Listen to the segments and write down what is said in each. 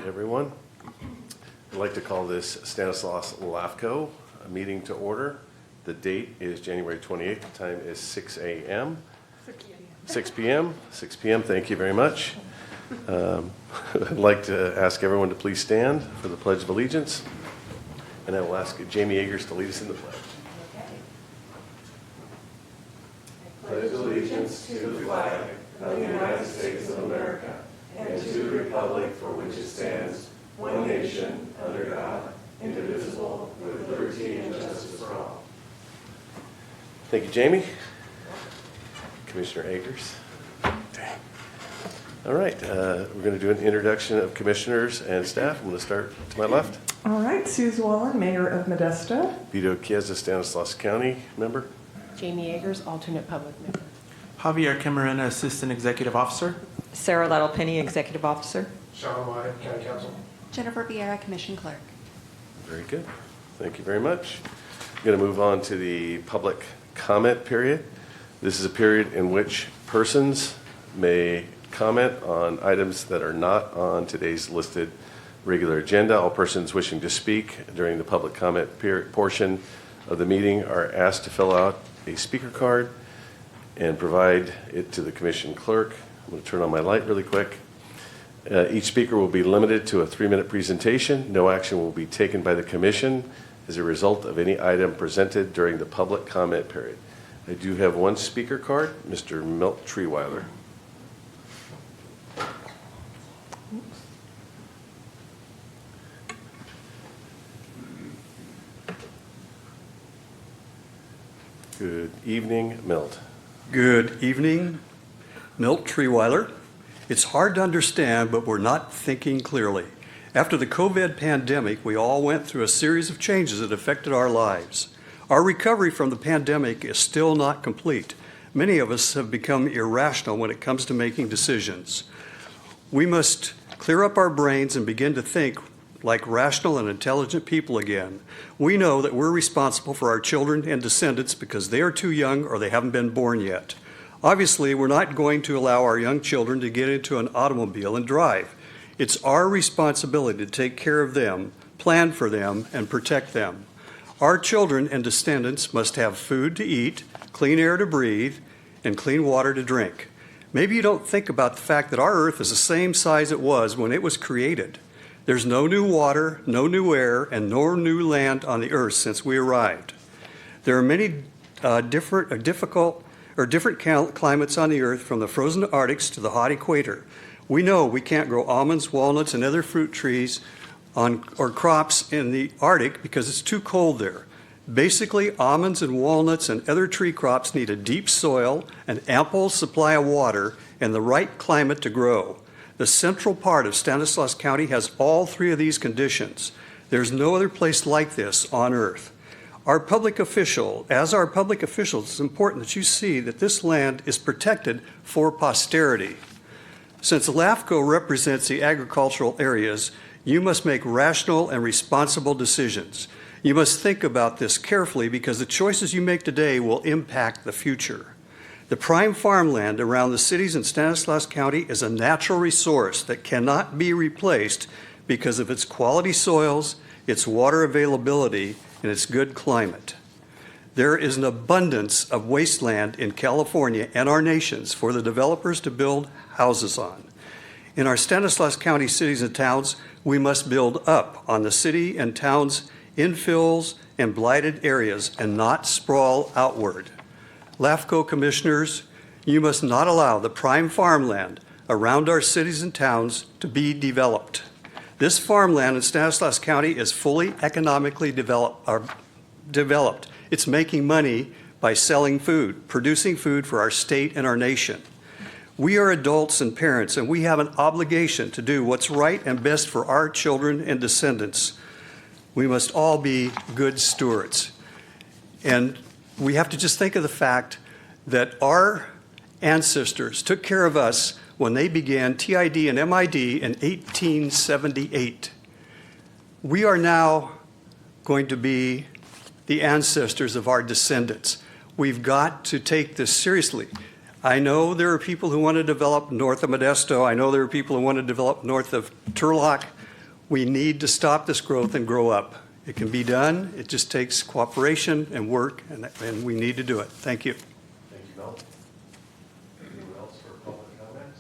everyone. I'd like to call this Stanislaus LAFCO meeting to order. The date is January 28th. The time is 6 a.m. 6 p.m. 6 p.m. Thank you very much. I'd like to ask everyone to please stand for the Pledge of Allegiance. And I will ask Jamie Agers to lead us in the pledge. Pledge allegiance to the flag of the United States of America and to the republic for which it stands, one nation, under God, indivisible, with liberty and justice for all. Thank you, Jamie. Commissioner Agers. All right, we're going to do an introduction of commissioners and staff. I'm going to start to my left. All right, Suze Wallen, Mayor of Modesto. Vito Chiesa, Stanislaus County member. Jamie Agers, alternate public member. Javier Camarena, Assistant Executive Officer. Sarah Lattle-Penny, Executive Officer. Sean Wyatt, County Council. Jennifer Vieira, Commission Clerk. Very good. Thank you very much. I'm going to move on to the public comment period. This is a period in which persons may comment on items that are not on today's listed regular agenda. All persons wishing to speak during the public comment portion of the meeting are asked to fill out a speaker card and provide it to the commission clerk. I'm going to turn on my light really quick. Each speaker will be limited to a 3-minute presentation. No action will be taken by the commission as a result of any item presented during the public comment period. I do have one speaker card, Mr. Milt Treeweiler. Good evening, Milt. Good evening, Milt Treeweiler. It's hard to understand, but we're not thinking clearly. After the COVID pandemic, we all went through a series of changes that affected our lives. Our recovery from the pandemic is still not complete. Many of us have become irrational when it comes to making decisions. We must clear up our brains and begin to think like rational and intelligent people again. We know that we're responsible for our children and descendants because they are too young or they haven't been born yet. Obviously, we're not going to allow our young children to get into an automobile and drive. It's our responsibility to take care of them, plan for them, and protect them. Our children and descendants must have food to eat, clean air to breathe, and clean water to drink. Maybe you don't think about the fact that our earth is the same size it was when it was created. There's no new water, no new air, and no new land on the earth since we arrived. There are many different climates on the earth, from the frozen Arctics to the hot equator. We know we can't grow almonds, walnuts, and other fruit trees or crops in the Arctic because it's too cold there. Basically, almonds and walnuts and other tree crops need a deep soil, an ample supply of water, and the right climate to grow. The central part of Stanislaus County has all three of these conditions. There's no other place like this on earth. As our public officials, it's important that you see that this land is protected for posterity. Since LAFCO represents the agricultural areas, you must make rational and responsible decisions. You must think about this carefully because the choices you make today will impact the future. The prime farmland around the cities in Stanislaus County is a natural resource that cannot be replaced because of its quality soils, its water availability, and its good climate. There is an abundance of wasteland in California and our nations for the developers to build houses on. In our Stanislaus County cities and towns, we must build up on the city and towns' infills and blighted areas and not sprawl outward. LAFCO commissioners, you must not allow the prime farmland around our cities and towns to be developed. This farmland in Stanislaus County is fully economically developed. It's making money by selling food, producing food for our state and our nation. We are adults and parents, and we have an obligation to do what's right and best for our children and descendants. We must all be good stewards. And we have to just think of the fact that our ancestors took care of us when they began TID and MID in 1878. We are now going to be the ancestors of our descendants. We've got to take this seriously. I know there are people who want to develop north of Modesto. I know there are people who want to develop north of Turlock. We need to stop this growth and grow up. It can be done. It just takes cooperation and work, and we need to do it. Thank you. Thank you, Mel. Anyone else for public comment?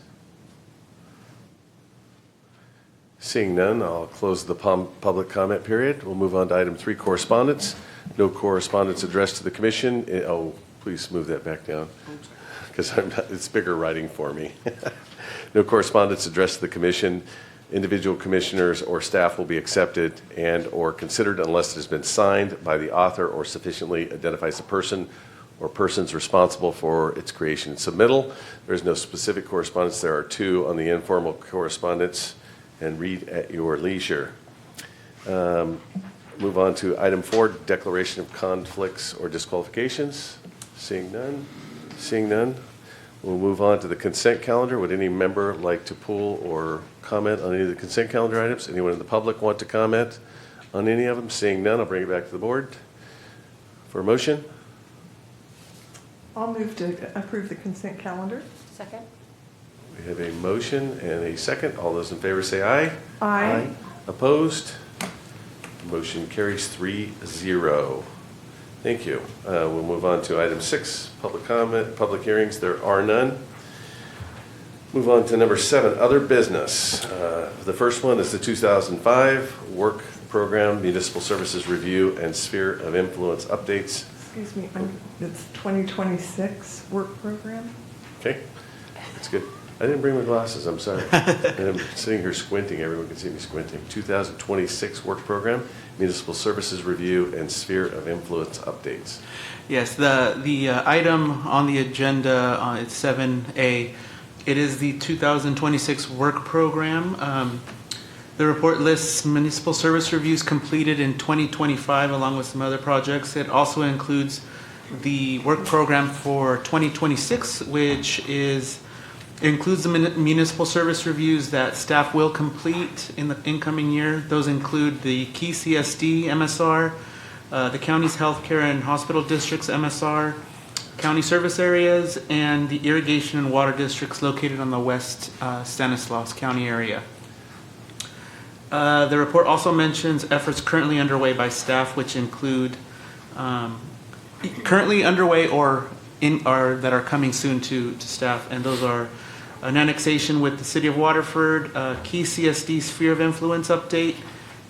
Seeing none, I'll close the public comment period. We'll move on to item 3, correspondence. No correspondence addressed to the commission. Oh, please move that back down, because it's bigger writing for me. No correspondence addressed to the commission. Individual commissioners or staff will be accepted and/or considered unless it has been signed by the author or sufficiently identifies the person or persons responsible for its creation and submittal. There is no specific correspondence. There are 2 on the informal correspondence, and read at your leisure. Move on to item 4, declaration of conflicts or disqualifications. Seeing none. Seeing none. We'll move on to the consent calendar. Would any member like to pull or comment on any of the consent calendar items? Anyone in the public want to comment on any of them? Seeing none, I'll bring it back to the board for a motion. I'll move to approve the consent calendar. Second? We have a motion and a second. All those in favor say aye. Aye. Opposed? Motion carries 3-0. Thank you. We'll move on to item 6, public comment, public hearings. There are none. Move on to number 7, other business. The first one is the 2005 Work Program Municipal Services Review and Sphere of Influence Updates. Excuse me, it's 2026 work program. Okay, that's good. I didn't bring my glasses, I'm sorry. And I'm sitting here squinting, everyone can see me squinting. 2026 Work Program, Municipal Services Review, and Sphere of Influence Updates. Yes, the item on the agenda, it's 7A. It is the 2026 work program. The report lists municipal service reviews completed in 2025 along with some other projects. It also includes the work program for 2026, which includes the municipal service reviews that staff will complete in the incoming year. Those include the Key CSD MSR, the county's healthcare and hospital districts MSR, county service areas, and the irrigation and water districts located on the west Stanislaus County area. The report also mentions efforts currently underway by staff, which include currently underway or that are coming soon to staff, and those are an annexation with the City of Waterford, Key CSD Sphere of Influence update,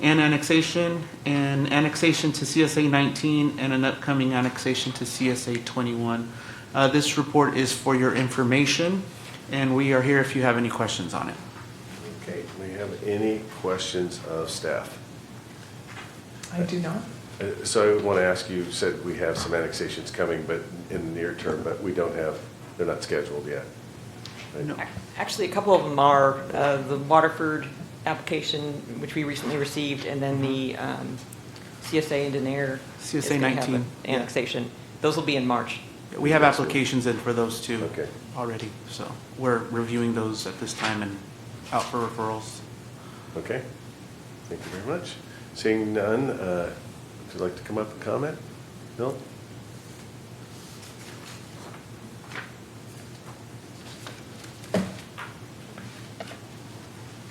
and annexation to CSA 19, and an upcoming annexation to CSA 21. This report is for your information, and we are here if you have any questions on it. Okay, do we have any questions of staff? I do not. So I want to ask you, said we have some annexations coming, but in the near term, but we don't have, they're not scheduled yet. Right? No. Actually, a couple of them are the Waterford application, which we recently received, and then the CSA and Denair. CSA is gonna have 19, an annexation. Those will be in March. We have applications in for those two Okay. already, so we're reviewing those at this time and out for referrals. Okay, thank you very much. Seeing none, would you like to come up and comment? Bill?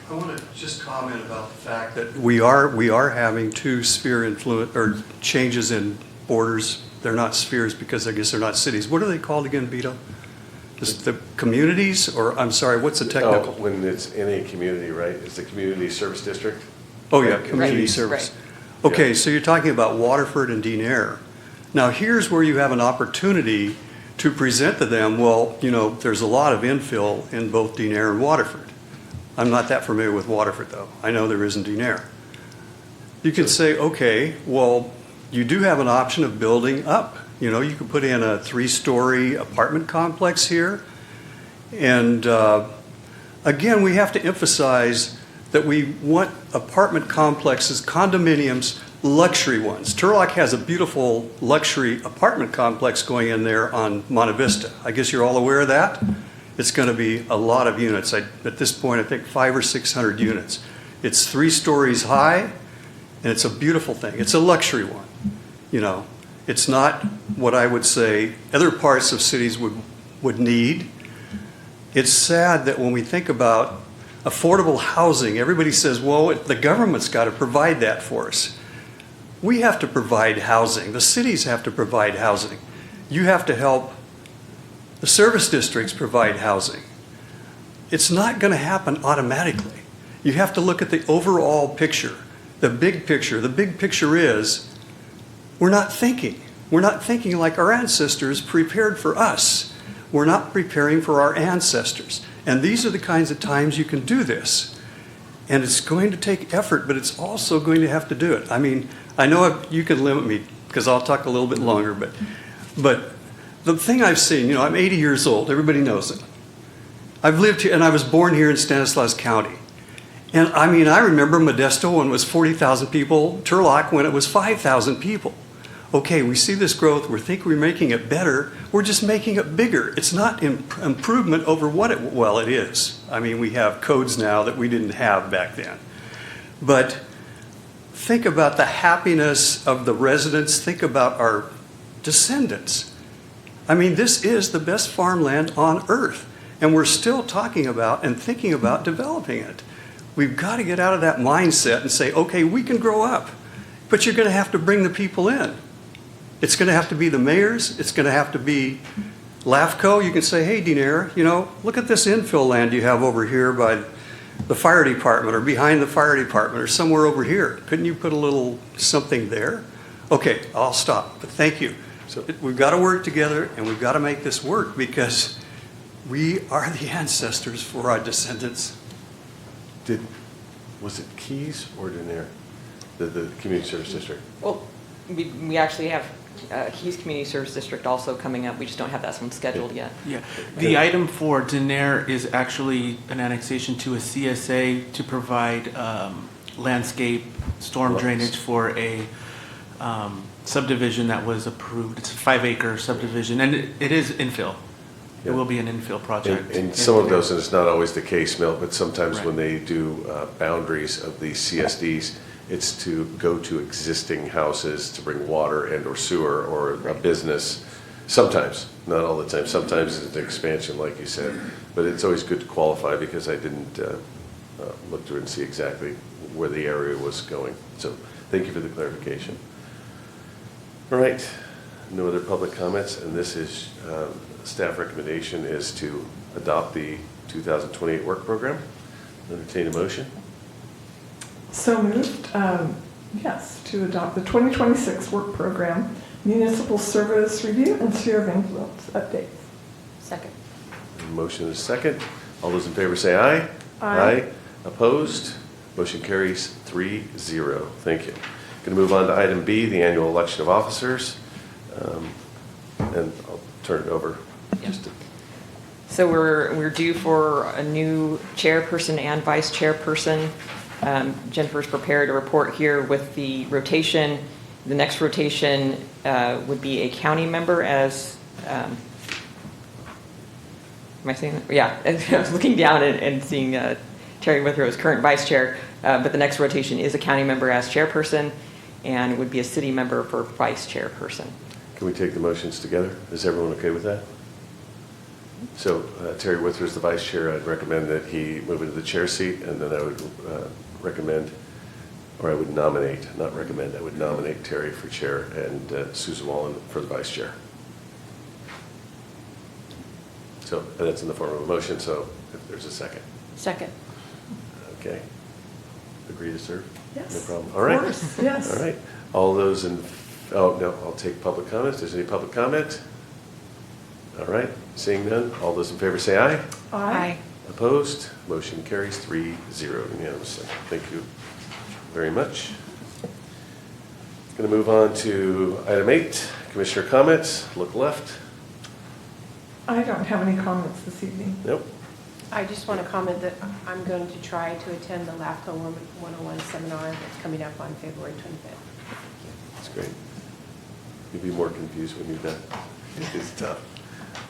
I want to just comment about the fact that we are having 2 sphere influence, or changes in borders. They're not spheres because I guess they're not cities. What are they called again, Vito? Just the communities, or I'm sorry, what's the technical? Oh, when it's in a community, right? It's the community service district? Oh, yeah, Right, community right, service. right. Okay, Yeah. so you're talking about Waterford and Denair. Now, here's where you have an opportunity to present to them, well, you know, there's a lot of infill in both Denair and Waterford. I'm not that familiar with Waterford, though. I know there is in Denair. You could say, okay, well, you do have an option of building up. You know, you could put in a 3-story apartment complex here. And again, we have to emphasize that we want apartment complexes, condominiums, luxury ones. Turlock has a beautiful luxury apartment complex going in there on Monte Vista. I guess you're all aware of that? It's going to be a lot of units. At this point, I think 500 or 600 units. It's 3 stories high, and it's a beautiful thing. It's a luxury one. You know, it's not what I would say other parts of cities would need. It's sad that when we think about Affordable housing, everybody says, well, the government's got to provide that for us. We have to provide housing. The cities have to provide housing. You have to help the service districts provide housing. It's not going to happen automatically. You have to look at the overall picture, the big picture. The big picture is we're not thinking. We're not thinking like our ancestors prepared for us. We're not preparing for our ancestors. And these are the kinds of times you can do this. And it's going to take effort, but it's also going to have to do it. I mean, I know you can limit me because I'll talk a little bit longer, but the thing I've seen, you know, I'm 80 years old. Everybody knows it. I've lived here, and I was born here in Stanislaus County. And I mean, I remember Modesto when it was 40,000 people, Turlock when it was 5,000 people. Okay, we see this growth, we think we're making it better, we're just making it bigger. It's not improvement over what it is. I mean, we have codes now that we didn't have back then. But think about the happiness of the residents, think about our descendants. I mean, this is the best farmland on earth, and we're still talking about and thinking about developing it. We've got to get out of that mindset and say, okay, we can grow up, but you're going to have to bring the people in. It's going to have to be the mayors. It's going to have to be LAFCO. You can say, hey, Denair, you know, look at this infill land you have over here by the fire department or behind the fire department or somewhere over here. Couldn't you put a little something there? Okay, I'll stop, but thank you. So we've got to work together, and we've got to make this work because we are the ancestors for our descendants. Was it Keys or Denair, the community service district? Well, we actually have Keys Community Service District also coming up. We just don't have that one scheduled yet. Yeah, the item for Denair is actually an annexation to a CSA to provide landscape storm drainage for a subdivision that was approved. It's a 5-acre subdivision, and it is infill. It will be an infill project. And some of those, and it's not always the case, Milt, but sometimes Right. when they do boundaries of these CSDs, it's to go to existing houses to bring water and or sewer or a business. Sometimes, not all the time. Sometimes it's an expansion, like you said. But it's always good to qualify because I didn't look through and see exactly where the area was going. So thank you for the clarification. All right, no other public comments, and this is staff recommendation is to adopt the 2028 work program. Entertain a motion. So moved, yes, to adopt the 2026 work program, municipal service review and sphere of influence updates. Second. Motion is second. All those in favor say aye. Aye. Opposed? Motion carries 3-0. Thank you. Going to move on to item B, the annual election of officers. And I'll turn it over. Just to So we're due for a new chairperson and vice chairperson. Jennifer's prepared a report here with the rotation. The next rotation would be a county member as, am I saying that? Yeah, I was looking down and seeing Terry Withrow as current vice chair, but the next rotation is a county member as chairperson and would be a city member for vice chairperson. Can we take the motions together? Is everyone okay with that? So Terry Withrow is the vice chair. I'd recommend that he move into the chair seat, and then I would recommend, or I would nominate, not recommend, I would nominate Terry for chair and Susan Wallen for the vice chair. So and that's in the form of a motion, so if there's a second. Second. Okay. Agree to serve? Yes. No problem. All right. Of course, yes. All right. All those in, oh, no, I'll take public comments. Is there any public comment? All right. Seeing none, all those in favor say aye. Aye. Opposed? Motion carries 3-0 unanimously. Thank you very much. Going to move on to item 8, commissioner comments. Look left. I don't have any comments this evening. Nope. I just want to comment that I'm going to try to attend the LAFCO 101 seminar that's coming up on February 25th. That's great. You'll be more confused when you're done. It's tough.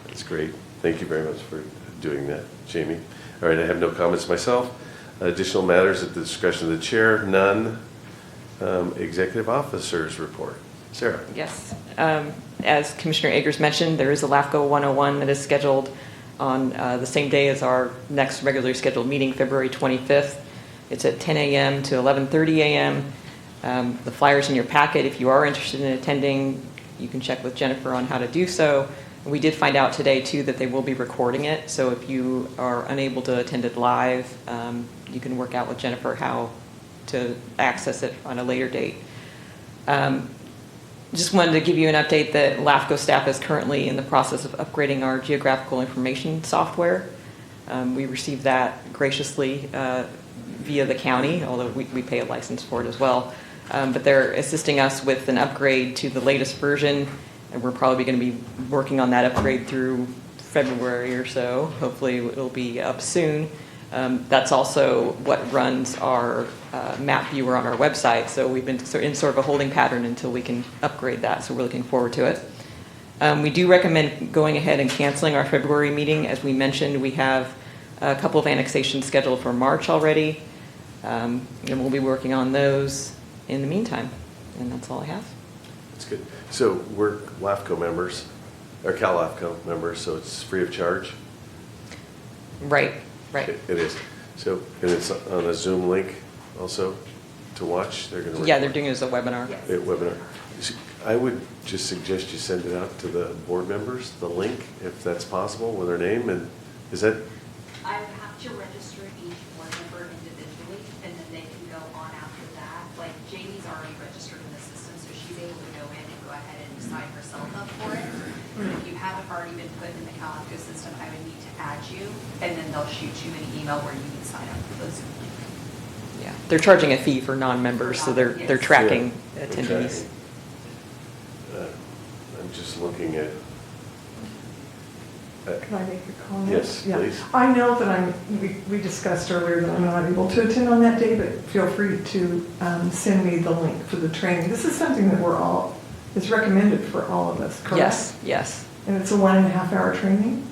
That's great. Thank you very much for doing that, Jamie. All right, I have no comments myself. Additional matters at the discretion of the chair, none. Executive officers report. Sarah. Yes. As Commissioner Agers mentioned, there is a LAFCO 101 that is scheduled on the same day as our next regularly scheduled meeting, February 25th. It's at 10 a.m. to 11:30 a.m. The flyer's in your packet. If you are interested in attending, you can check with Jennifer on how to do so. We did find out today, too, that they will be recording it. So if you are unable to attend it live, you can work out with Jennifer how to access it on a later date. Just wanted to give you an update that LAFCO staff is currently in the process of upgrading our geographical information software. We received that graciously via the county, although we pay a license for it as well. But they're assisting us with an upgrade to the latest version, and we're probably going to be working on that upgrade through February or so. Hopefully it'll be up soon. That's also what runs our map viewer on our website, so we've been in sort of a holding pattern until we can upgrade that, so we're looking forward to it. We do recommend going ahead and canceling our February meeting. As we mentioned, we have a couple of annexations scheduled for March already, and we'll be working on those in the meantime, and that's all I have. That's good. So we're LAFCO members, or Cal LAFCO members, so it's free of charge? Right. It is. So, and it's on a Zoom link also to watch? They're going to Yeah, they're doing it as a webinar. webinar. I would just suggest you send it out to the board members, the link, if that's possible, with their name, and is that? I would have to register each board member individually, and then they can go on after that. Like Jamie's already registered in the system, so she's able to go in and go ahead and sign herself up for it. But if you haven't already been put in the Cal LAFCO system, I would need to add you, and then they'll shoot you an email where you can sign up for those. Yeah, they're charging a fee for non-members, so they're Yes. tracking Yeah, attendees. I'm just looking at. Can I make a comment? Yes, Yeah. please. I know that we discussed earlier that I'm not able to attend on that day, but feel free to send me the link for the training. This is something that it's recommended for all of us, correct? Yes. And it's a 1.5 hour training?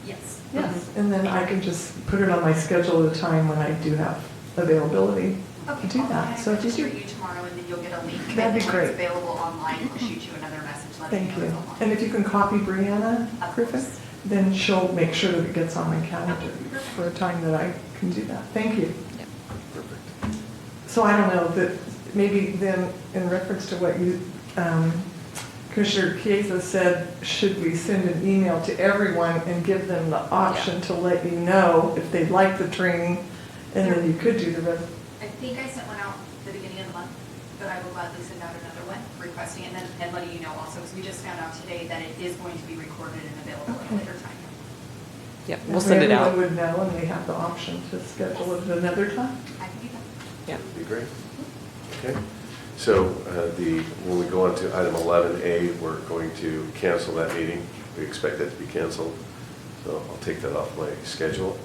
Yes. Yes. And then I can just put it on my schedule at a time when I do have availability Okay, to do I'll go that. ahead So and if you register do, you tomorrow, and then you'll get a link. That'd be And when great. it's available online, we'll shoot you another message letting thank you know you. it's online. And if you can copy Brianna Of Griffin, course. then she'll make sure that it gets on my calendar for a time that I can do that. Thank you. Perfect. So I don't know, that maybe then in reference to what you, Commissioner Chiesa said, should we send an email to everyone and give them the option to let you know if they'd like the training, and then you could do the rest? I think I sent one out the beginning of the month, but I will gladly send out another one requesting it and letting you know also, because we just found out today that it is going to be recorded and available at a later time. Yep, we'll send it out. Everyone would know, and they have the option to schedule it another time. I can do that. Yeah. That'd be great. Okay. So when we go on to item 11A, we're going to cancel that meeting. We expect that to be canceled. So I'll take that off my schedule.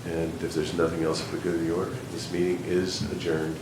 And if there's nothing else, if we go to the order, this meeting is adjourned.